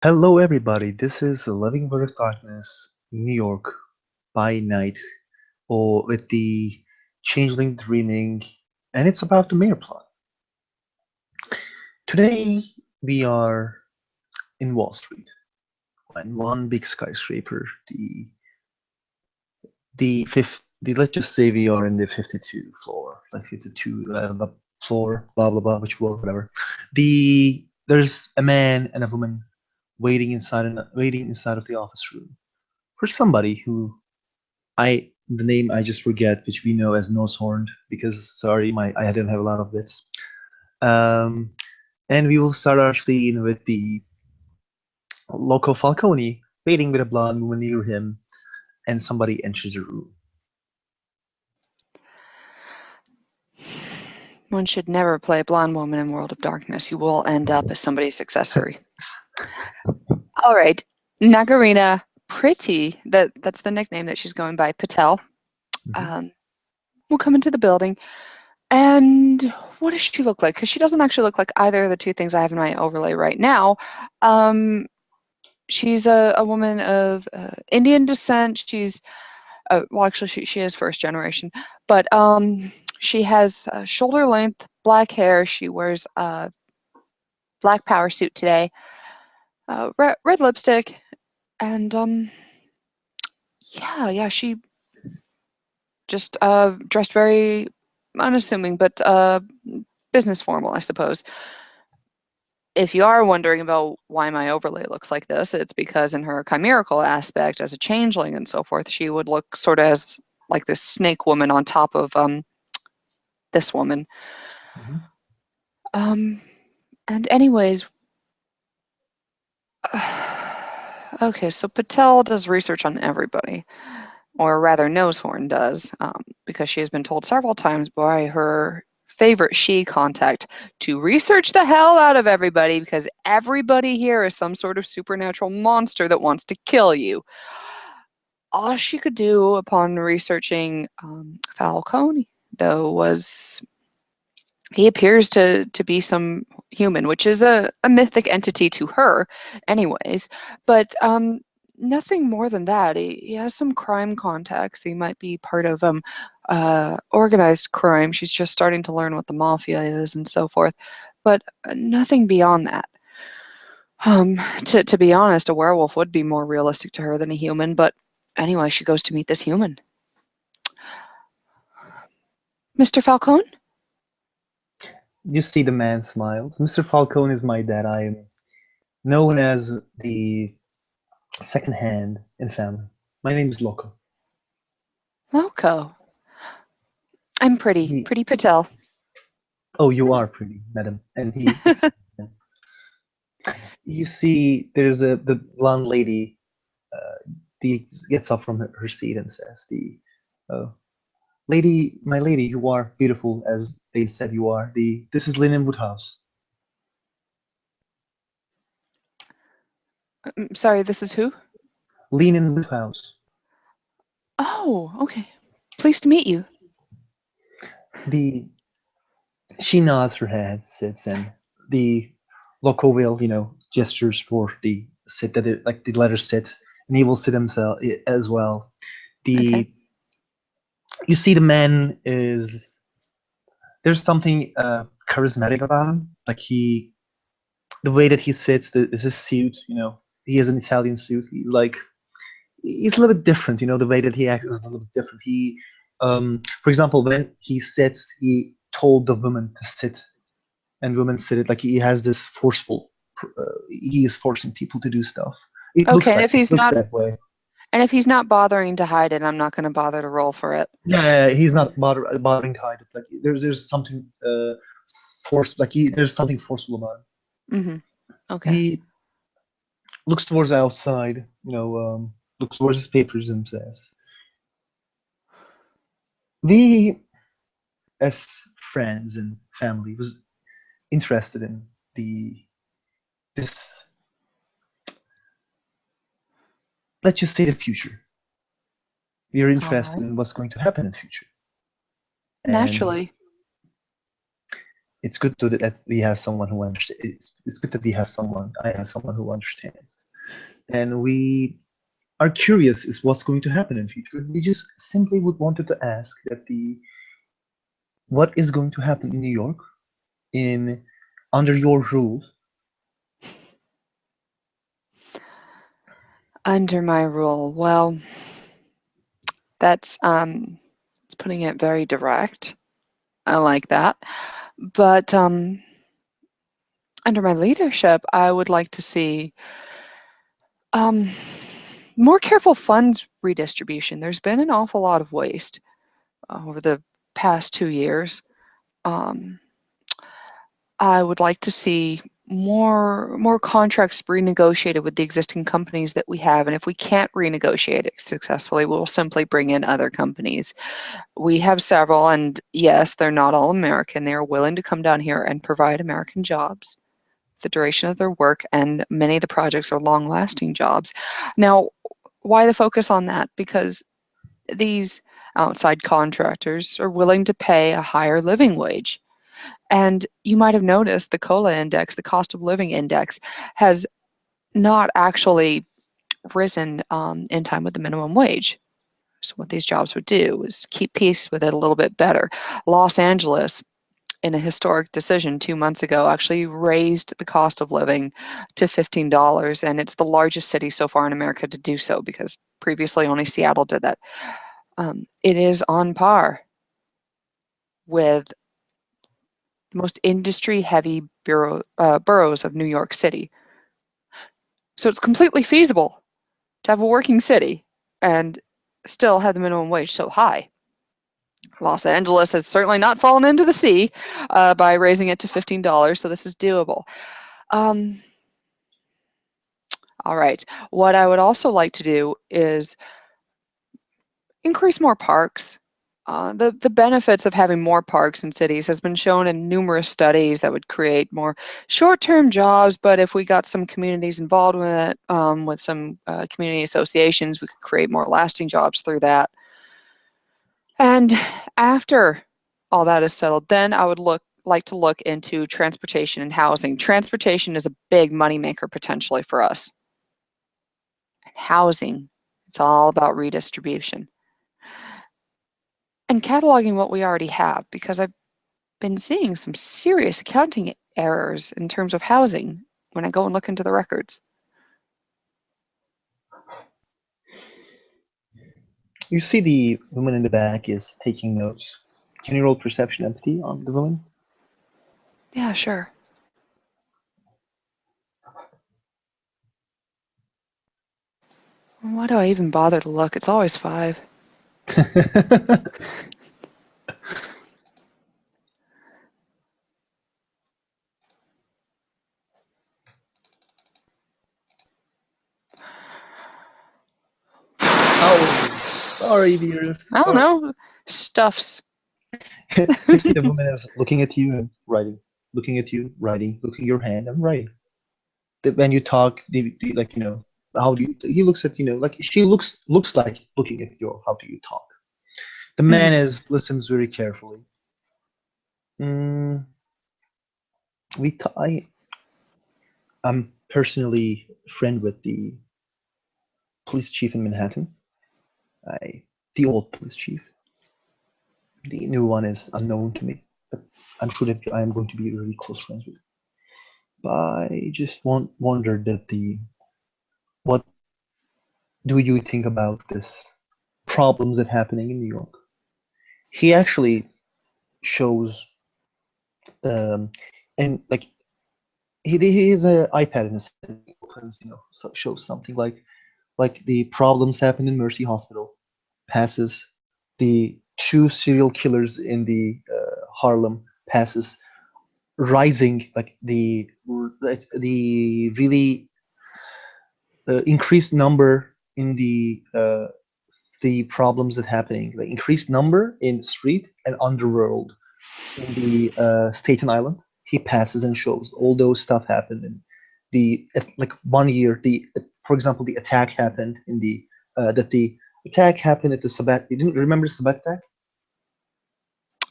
Hello, everybody. This is A Living Word of Darkness, New York by night, or with the Changeling dreaming, and it's about the mayor plot. Today, we are in Wall Street, in one big skyscraper. The fifth. Let's just say we are in the 52 floor, like 52 the floor, blah blah blah, which floor, whatever. There's a man and a woman waiting inside of the office room for somebody who the name I just forget, which we know as Nosehorn, because sorry, I didn't have a lot of bits. Um, and we will start our scene with the local Falcone waiting with a blonde woman near him, and somebody enters the room. One should never play a blonde woman in World of Darkness. You will end up as somebody's accessory. All right. Nagarina Priti, that's the nickname that she's going by, Patel, will come into the building. And what does she look like? Because she doesn't actually look like either of the two things I have in my overlay right now. She's a woman of Indian descent. She's, well, actually, she is first generation. But she has shoulder length black hair. She wears a black power suit today, red lipstick, and yeah, she just dressed very unassuming, but business formal, I suppose. If you are wondering about why my overlay looks like this, it's because in her chimerical aspect as a changeling and so forth, she would look sort of as like this snake woman on top of this woman. And anyways, okay, so Patel does research on everybody, or rather Nosehorn does, because she has been told several times by her favorite she contact to research the hell out of everybody because everybody here is some sort of supernatural monster that wants to kill you. All she could do upon researching Falcone, though, was he appears to be some human, which is a mythic entity to her anyways, but nothing more than that. He has some crime contacts. He might be part of organized crime. She's just starting to learn what the mafia is and so forth, but nothing beyond that. To be honest, a werewolf would be more realistic to her than a human, but anyway, she goes to meet this human. Mr. Falcone? You see the man smiles. Mr. Falcone is my dad. I am known as the second hand in family. My name is Loco. Loco. I'm He, Priti Patel. oh, you are pretty, madam. And he you see there's the blonde lady the gets up from her seat and says uh, my lady, you are beautiful as they said you are. This is Linen Woodhouse. Sorry, this is who? Linen Woodhouse. Oh, okay. Pleased to meet you. The She nods her head, sits, and the local will, gestures for the sit that like the letter sit, and he will sit himself as well. Okay. The You see the man is there's something charismatic about him. Like the way that he sits, is his suit. He has an Italian suit. He's a little bit different. The way that he acts is a little bit different. For example, when he sits, he told the woman to sit, and women sit it like he has this forceful. He is forcing people to do stuff. Okay, and It looks that way. if he's not bothering to hide it, I'm not going to bother to roll for it. Yeah, he's not bothering to hide it. Like there's something there's something forceful about him. Mm-hmm. Okay. He looks towards the outside, looks towards his papers and says, "We, as friends and family, was interested in this. Let's just say the future. We are All interested right. in what's going to happen in the future, and Naturally. it's good that we have someone who understands. It's good that we have someone. I have someone who understands, and we are curious is what's going to happen in the future. We just simply would wanted to ask that the what is going to happen in New York in under your rule. Under my rule, well, that's it's putting it very direct. I like that. But under my leadership, I would like to see um, more careful funds redistribution. There's been an awful lot of waste over the past 2 years. I would like to see more contracts renegotiated with the existing companies that we have, and if we can't renegotiate it successfully, we'll simply bring in other companies. We have several, and yes, they're not all American. They are willing to come down here and provide American jobs, the duration of their work, and many of the projects are long-lasting jobs. Now, why the focus on that? Because these outside contractors are willing to pay a higher living wage. And you might have noticed the COLA index, the cost of living index, has not actually risen in time with the minimum wage. So what these jobs would do is keep pace with it a little bit better. Los Angeles, in a historic decision 2 months ago, actually raised the cost of living to $15, and it's the largest city so far in America to do so because previously only Seattle did that. It is on par with the most industry-heavy boroughs of New York City. So it's completely feasible to have a working city and still have the minimum wage so high. Los Angeles has certainly not fallen into the sea by raising it to $15, so this is doable. All right, what I would also like to do is increase more parks. The benefits of having more parks in cities has been shown in numerous studies that would create more short-term jobs, but if we got some communities involved with it, with some community associations, we could create more lasting jobs through that. And after all that is settled, then I would like to look into transportation and housing. Transportation is a big moneymaker potentially for us. And housing, it's all about redistribution. And cataloging what we already have, because I've been seeing some serious accounting errors in terms of housing when I go and look into the records. You see the woman in the back is taking notes. Can you roll perception empathy on the woman? Yeah, sure. Why do I even bother to look? It's always 5. Oh, sorry, dearest. I don't Sorry. know. Stuffs. You see the woman is looking at you and writing, looking at you, writing, looking at your hand and writing. When you talk, like how do you? He looks at like she looks like looking at you. How do you talk? The man is listens very carefully. Mm, I'm personally friend with the police chief in Manhattan. The old police chief. The new one is unknown to me, but I'm sure that I am going to be really close friends with. But I just wondered that what do you think about this problems that happening in New York? He actually shows um, and like he has an iPad in his hand. He opens, shows something like the problems happened in Mercy Hospital, passes the 2 serial killers in the Harlem, passes rising like the really increased number in the problems that happening, like increased number in street and underworld in the Staten Island. He passes and shows all those stuff happened in like 1 year. For example, the attack happened in the attack happened at the Sabbat. You didn't remember the Sabbat attack?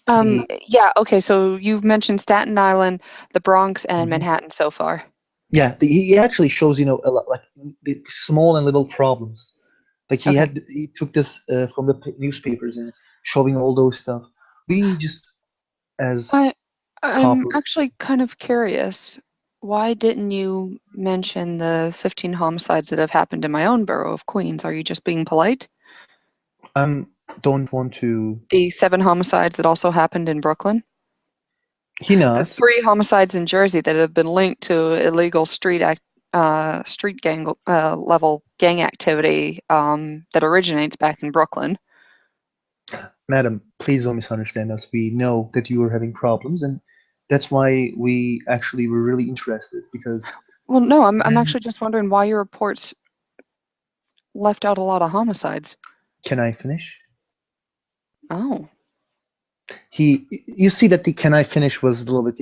Yeah, okay, so you've mentioned Staten Island, the Bronx, and Mhm. Manhattan so far. Yeah, he actually shows, a lot, like the small and little problems. Like Okay. he took this from the newspapers and showing all those stuff. We just as I I'm copper. actually kind of curious. Why didn't you mention the 15 homicides that have happened in my own borough of Queens? Are you just being polite? I don't want to. The 7 homicides that also happened in Brooklyn? He The knows. 3 homicides in Jersey that have been linked to illegal street gang level gang activity that originates back in Brooklyn. Madam, please don't misunderstand us. We know that you are having problems, and that's why we actually were really interested because Well, no, I'm when actually just wondering why your reports left out a lot of homicides. can I finish? Oh. You see that the can I finish was a little bit,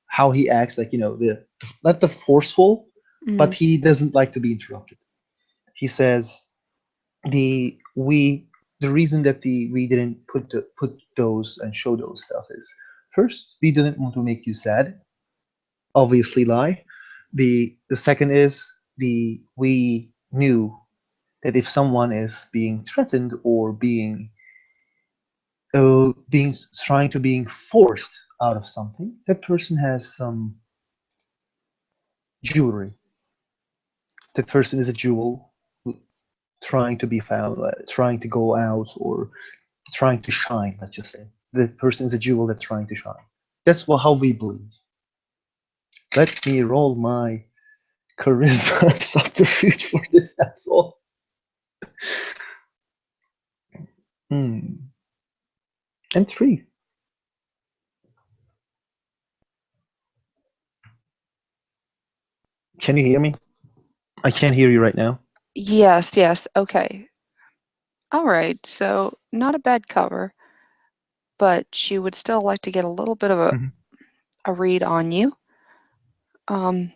how he acts, like, the not the forceful, but Mm. he doesn't like to be interrupted. He says the reason that we didn't put those and show those stuff is first we didn't want to make you sad, obviously lie. The second is the we knew that if someone is being threatened or being trying to being forced out of something, that person has some jewelry. That person is a jewel trying to be found, trying to go out, or trying to shine. Let's just say the person is a jewel that's trying to shine. That's how we believe. Let me roll my charisma subterfuge for this asshole. Hmm. And 3. Can you hear me? I can't hear you right now. Yes, yes. Okay. All right. So not a bad cover, but she would still like to get a little bit of Mhm. a read on you. Um,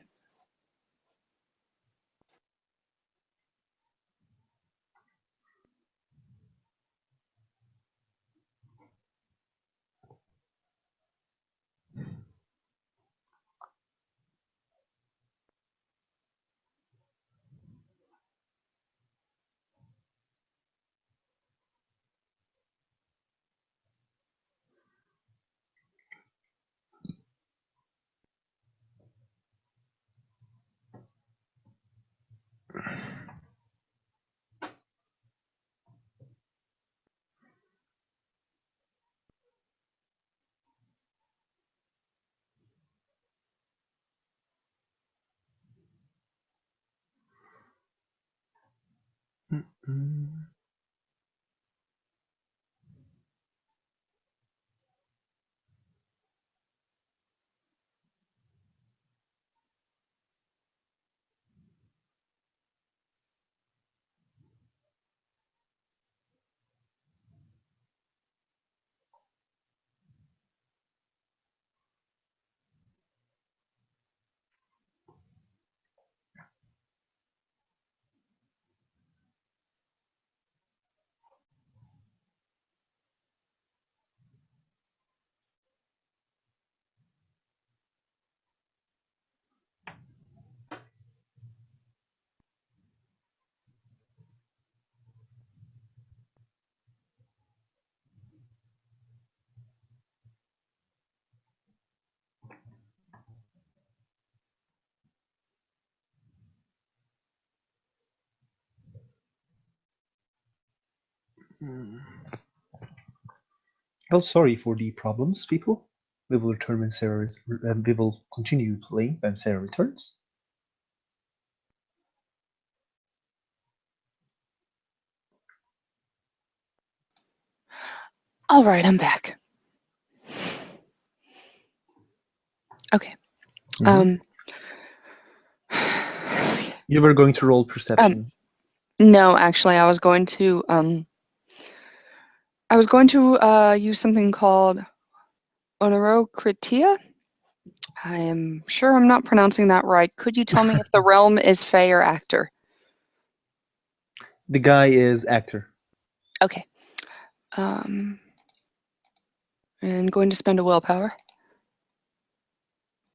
Mm-mm. Mm. Well, sorry for the problems, people. We will return when we will continue playing when Sarah returns. all right, I'm back. Okay. Mhm. Um, You were going to roll um, perception. no, actually, I was going to use something called Onorocritia. I am sure I'm not pronouncing that right. Could you tell me if the realm is Fey or actor? The guy is actor. Okay. Um, And going to spend a willpower.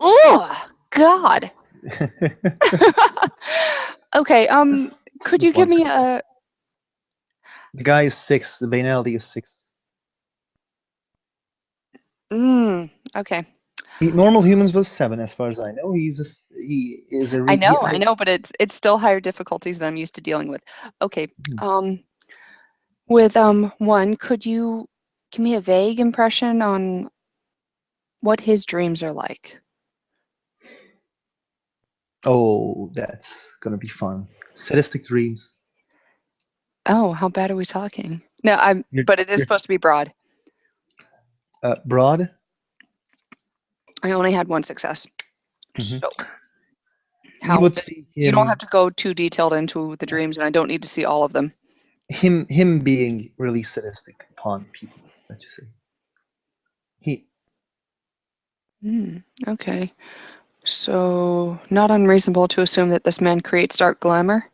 Oh, God. Okay, could you give One me success. a... The guy is 6. The banality is 6. Okay. Normal humans was 7, as far as I know. He is a I re, he, know, I know, but it's still higher difficulties than I'm used to dealing with. Okay. With 1, could you give me a vague impression on what his dreams are like? Oh, that's gonna be fun. Sadistic dreams. Oh, how bad are we talking? No, You're, but it is you're supposed to be broad. broad. I only had 1 success. Hmm. So, You how would big? see You don't have to go too detailed into the dreams, and I don't need to see all of them. him being really sadistic upon people. Let's just say he. Okay. So, not unreasonable to assume that this man creates dark glamour.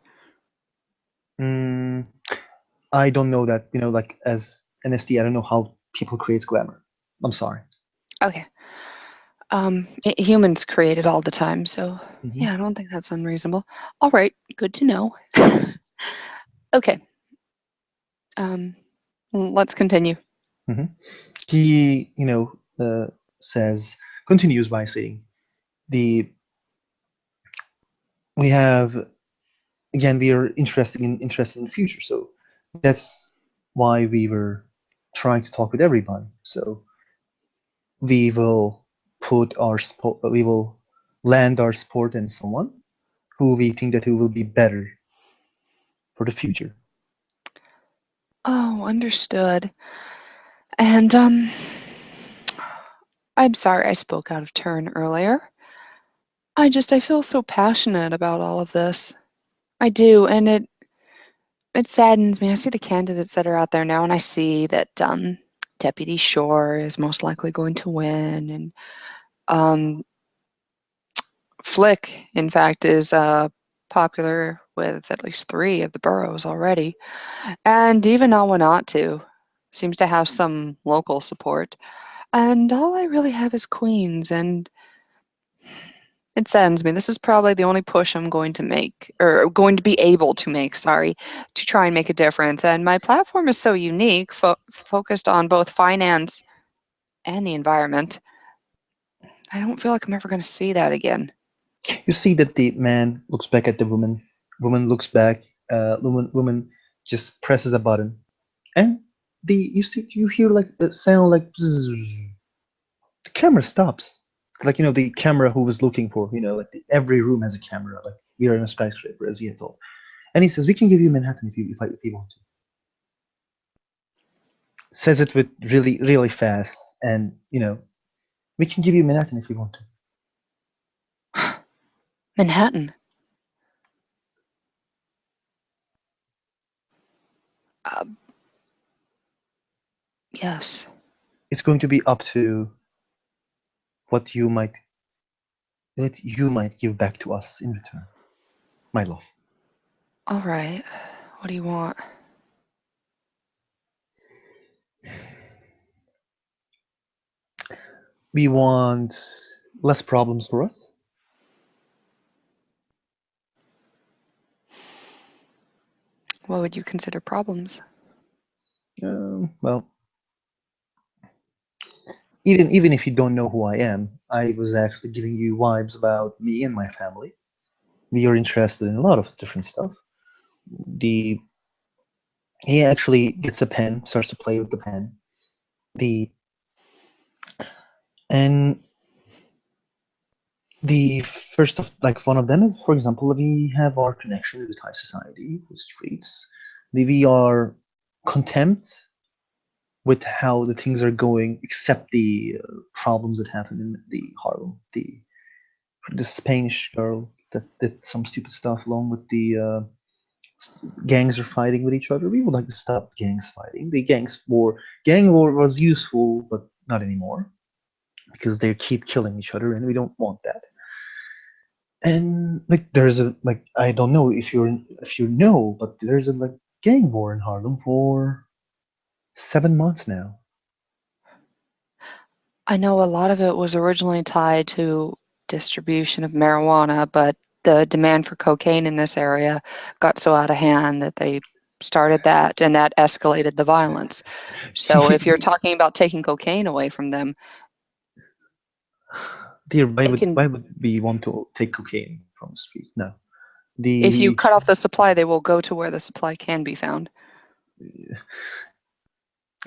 Mm, I don't know that. Like as NSD, I don't know how people create glamour. I'm sorry. Okay. Humans create it all the time, so Hmm. yeah, I don't think that's unreasonable. All right, good to know. Okay. Let's continue. Hmm. He, says continues by saying the we have again we are interested in the future, so that's why we were trying to talk with everybody. So we will we will land our support in someone who we think that who will be better for the future. Oh, understood. And I'm sorry I spoke out of turn earlier. I feel so passionate about all of this. I do, and it saddens me. I see the candidates that are out there now, and I see that Deputy Shore is most likely going to win, and um, Flick, in fact, is popular with at least 3 of the boroughs already, and even Awanatu seems to have some local support. And all I really have is Queens, and it saddens me. This is probably the only push I'm going to make, or going to be able to make, sorry, to try and make a difference. And my platform is so unique, focused on both finance and the environment. I don't feel like I'm ever going to see that again. You see that the man looks back at the woman. Woman looks back. Woman just presses a button, and you hear like a sound like bzzz. The camera stops. Like the camera who was looking for. Like every room has a camera. Like we are in a skyscraper, as we have told. And he says, "We can give you Manhattan if you want to." Says it with really really fast, and we can give you Manhattan if you want to. Manhattan. Uh, yes. It's going to be up to what you might give back to us in return, my love. All right. What do you want? We want less problems for us. What would you consider problems? Well, even if you don't know who I am, I was actually giving you vibes about me and my family. We are interested in a lot of different stuff. The He actually gets a pen, starts to play with the pen. The and the first of like one of them is, for example, we have our connection with high society, with streets. We are content with how the things are going, except the problems that happen in the Harlem. The Spanish girl that did some stupid stuff, along with the gangs are fighting with each other. We would like to stop gangs fighting. Gang war was useful, but not anymore because they keep killing each other, and we don't want that. And like there's a like I don't know if you know, but there's a like gang war in Harlem for 7 months now. I know a lot of it was originally tied to distribution of marijuana, but the demand for cocaine in this area got so out of hand that they started that, and that escalated the violence. So if you're talking about taking cocaine away from them, Dear, they can. why would we want to take cocaine from the street? No. If you The cut off the supply, they will go to where the supply can be found.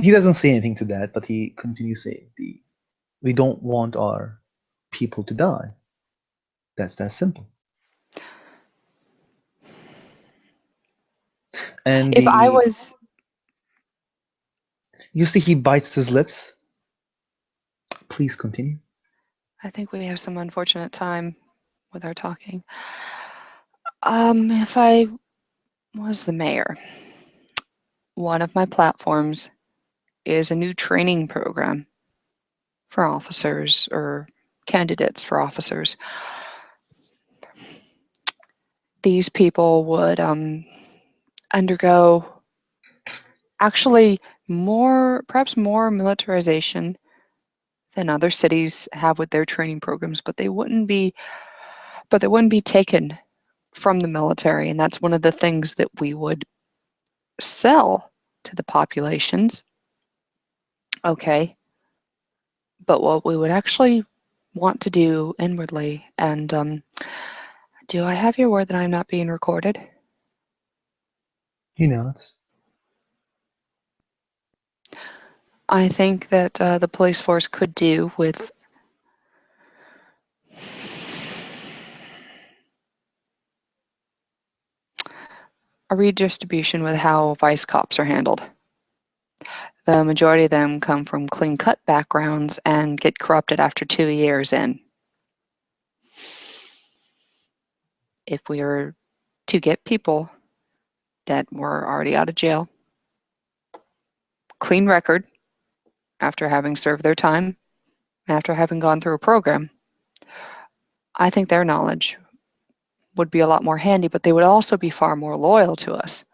he doesn't say anything to that, but he continues saying we don't want our people to die. That's that simple. And If I was, you see, he bites his lips. Please continue. I think we have some unfortunate time with our talking. If I was the mayor, one of my platforms is a new training program for officers or candidates for officers. These people would undergo actually perhaps more militarization than other cities have with their training programs, but they wouldn't be taken from the military, and that's one of the things that we would sell to the populations. Okay, but what we would actually want to do inwardly, and do I have your word that I'm not being recorded? He knows. I think that the police force could do with a redistribution with how vice cops are handled. The majority of them come from clean-cut backgrounds and get corrupted after 2 years in. If we were to get people that were already out of jail, clean record after having served their time, after having gone through a program, I think their knowledge would be a lot more handy, but they would also be far more loyal to us.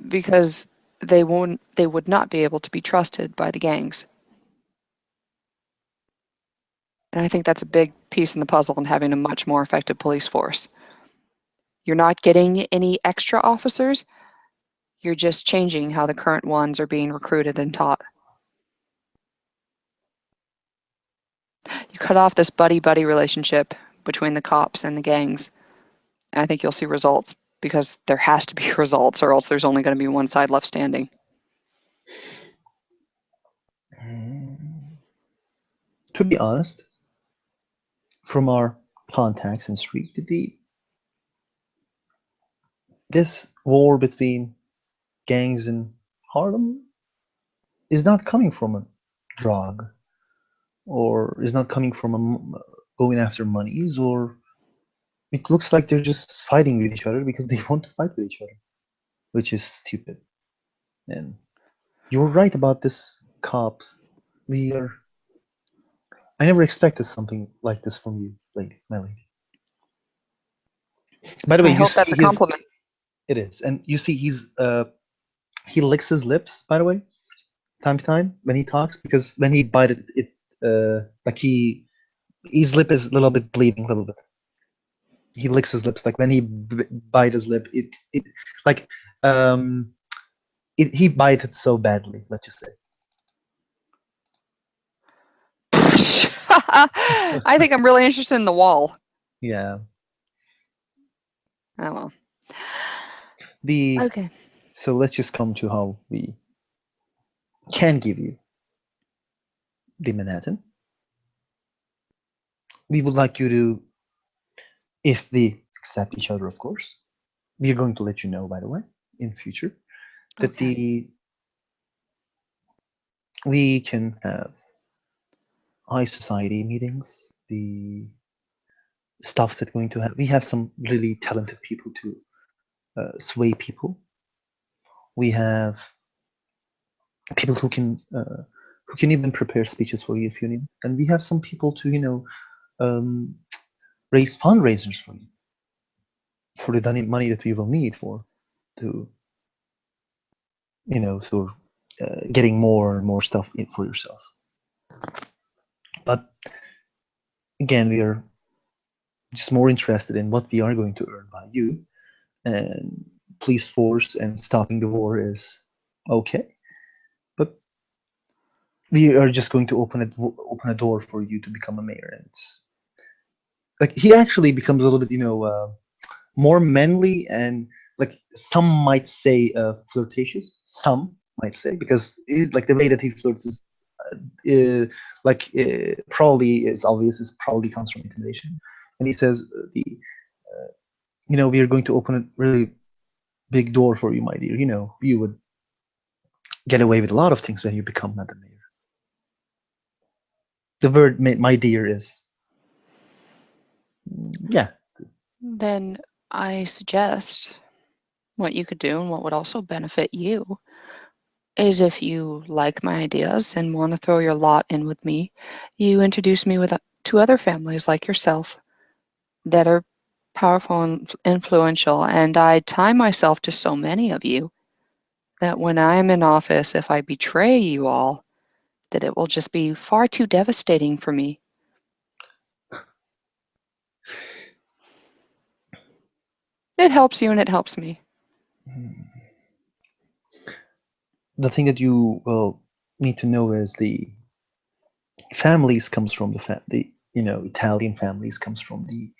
Because they would not be able to be trusted by the gangs. And I think that's a big piece in the puzzle in having a much more effective police force. You're not getting any extra officers, you're just changing how the current ones are being recruited and taught. You cut off this buddy-buddy relationship between the cops and the gangs, and I think you'll see results, because there has to be results, or else there's only going to be one side left standing. To be honest, from our contacts in street, this war between gangs in Harlem is not coming from a drug, or is not coming from going after monies, or it looks like they're just fighting with each other because they want to fight with each other, which is stupid. And you're right about this cops. I never expected something like this from you, my lady. By the way, I you hope see that's a compliment. it is, and you see he licks his lips, by the way, time to time when he talks, because when he bite it, like his lip is a little bit bleeding, a little bit. He licks his lips, like when he bite his lip, it like he bite it so badly. Let's just say. I think I'm really interested in the wall. Yeah. Oh well. The Okay. So let's just come to how we can give you the Manhattan. We would like you to, if we accept each other, of course, we are going to let you know, by the way, in future, that Okay. we can have high society meetings, the stuffs that going to have. We have some really talented people to sway people. We have people who can even prepare speeches for you if you need, and we have some people to um, raise fundraisers for you, for the money that we will need for to getting more and more stuff in for yourself. But again, we are just more interested in what we are going to earn by you. And police force and stopping the war is okay, but we are just going to open a door for you to become a mayor. And it's like he actually becomes a little bit, more manly and like some might say flirtatious. Some might say because like the way that he flirts is probably is obvious. Is probably comes from intimidation. And he says the we are going to open a really big door for you, my dear. You would get away with a lot of things when you become Madam Mayor. The word my dear is, yeah. Then I suggest what you could do and what would also benefit you is if you like my ideas and want to throw your lot in with me, you introduce me with to other families like yourself that are powerful and influential, and I tie myself to so many of you that when I am in office, if I betray you all, that it will just be far too devastating for me. It helps you and it helps me. The thing that you will need to know is the families comes from the Italian families comes from the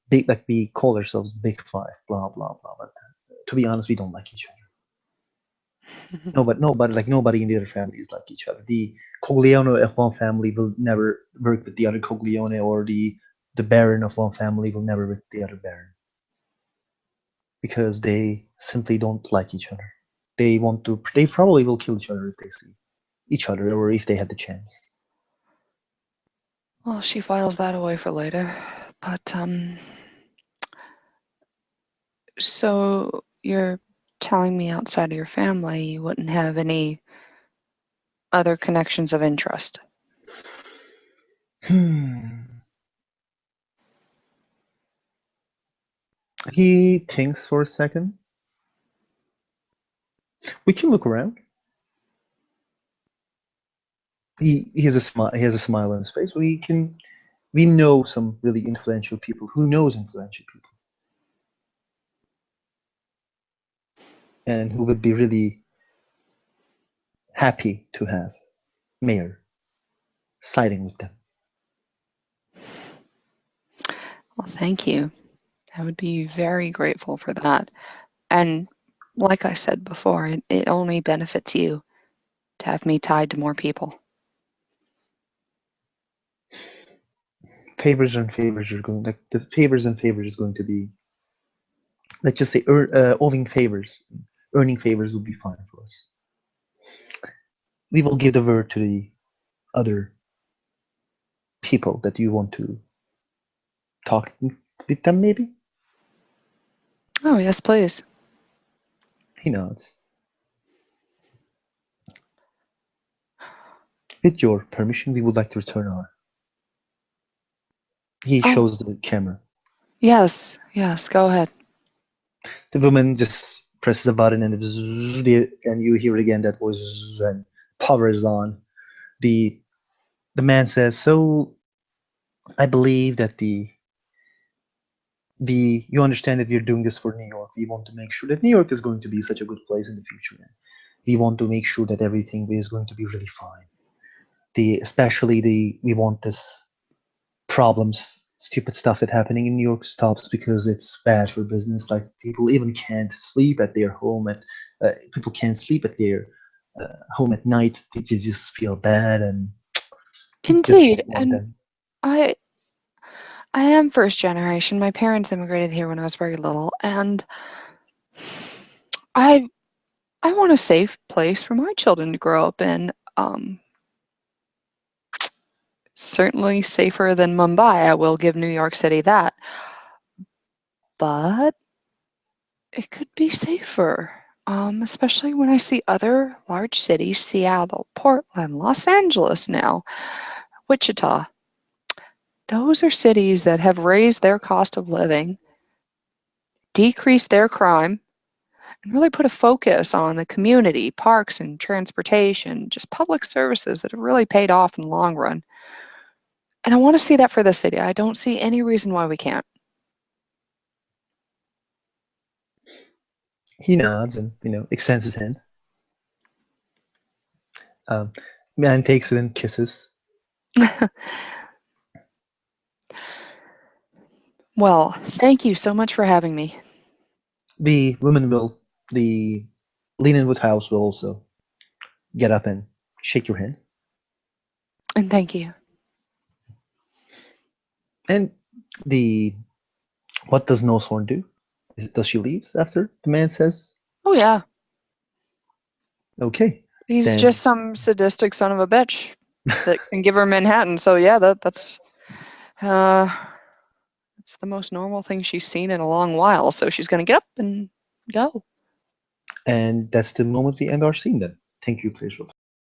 big, like we call ourselves big five, blah blah blah. But to be honest, we don't like each other. No, but nobody in the other families like each other. The Coglione of one family will never work with the other Coglione, or the Baron of one family will never work with the other Baron, because they simply don't like each other. They probably will kill each other if they see each other, or if they had the chance. Well, she files that away for later. But, so you're telling me outside of your family you wouldn't have any other connections of interest? He thinks for a second. We can look around. He has a smile. He has a smile on his face. We know some really influential people. Who knows influential people, and who would be really happy to have mayor siding with them. Well, thank you. I would be very grateful for that. And like I said before, it only benefits you to have me tied to more people. Favors and favors are going, like the favors and favors is going to be, let's just say, earning favors will be fine for us. We will give the word to the other people that you want to talk with them. Maybe Oh, yes, please. he nods. With your permission, we would like to return our. He Oh, shows the camera. yes, go ahead. The woman just presses a button, and you hear again that voice, and power is on. The the man says, "So I believe that the you understand that we're doing this for New York. We want to make sure that New York is going to be such a good place in the future. And we want to make sure that everything is going to be really fine. We want this problems, stupid stuff that happening in New York stops, because it's bad for business. Like people even can't sleep at their home at people can't sleep at their home at night. They just feel bad, and we just Indeed, want and them." I I am first generation. My parents immigrated here when I was very little, and I I want a safe place for my children to grow up in. Certainly safer than Mumbai. I will give New York City that. But it could be safer, especially when I see other large cities, Seattle, Portland, Los Angeles now, Wichita. Those are cities that have raised their cost of living, decreased their crime, and really put a focus on the community, parks and transportation, just public services that have really paid off in the long run. And I want to see that for the city. I don't see any reason why we can't. He nods and, extends his hand. Man takes it and kisses. Well, thank you so much for having me. The Linenwood house will also get up and shake your hand. And thank you. And what does Nosehorn do? Does she leave after the man says, Oh, yeah. okay? He's Then just some sadistic son of a bitch that can give her Manhattan. So, yeah, that's the most normal thing she's seen in a long while. So she's going to get up and go. and that's the moment we end our scene then. Thank you, please.